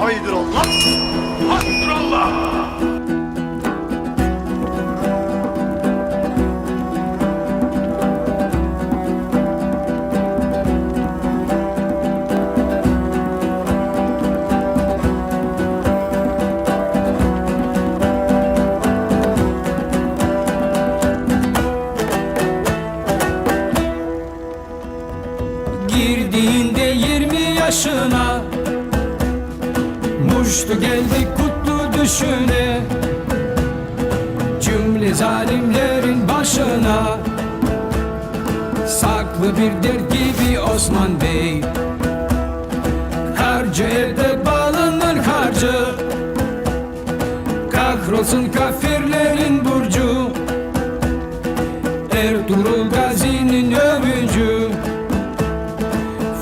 Haydır Allah! Haydır Allah! Girdiğinde 20 yaşına, muştu geldi kutlu düşüne. Cümle zalimlerin başına, saklı bir dert gibi Osman Bey. Harcı elde bağlanır harcı, kahrolsun kafirlerin burcu. Ertuğrul Gazi'nin övücü,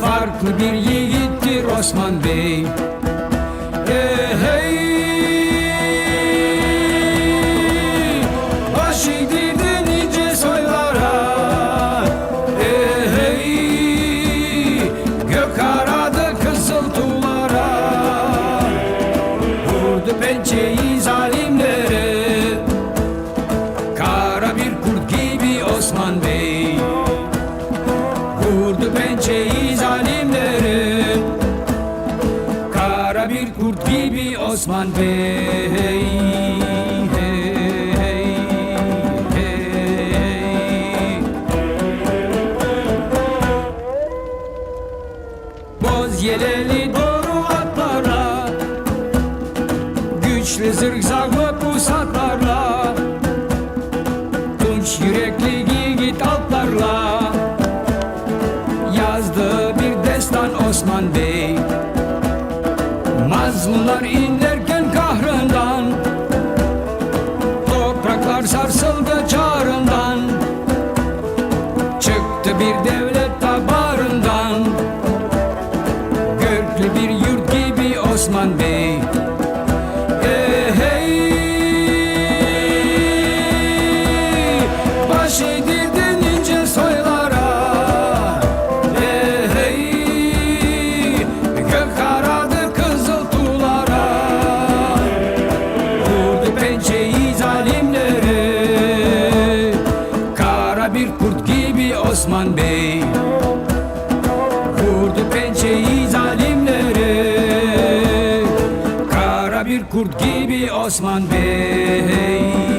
farklı bir yiğittir Osman Bey. Hey, baş eğdirdi nice soylara. Hey, gök aradı kızıl tuğlara. Vurdu pençeyi zalimlere, kara bir kurt gibi Osman Bey. Vurdu pençeyi zalimlere, kara bir kurt gibi Osman Bey. Hey, hey, hey. Boz yeleli doğru atlarla, güçlü zırhzarlı pusatlarla, tunç yürekli yiğit altlarla yazdı bir destan Osman Bey. Mazlumlar inlerken kahrından, topraklar sarsıldı çağrından. Çıktı bir devlet tabarından, göklü bir yurt gibi Osman Bey. Hey, baş eğdirdi nice soylara. Gök aradı kızıl tuğlara, vurdu pençeyi zalimlere, kara bir kurt gibi Osman Bey. Vurdu pençeyi zalimlere, kara bir kurt gibi Osman Bey.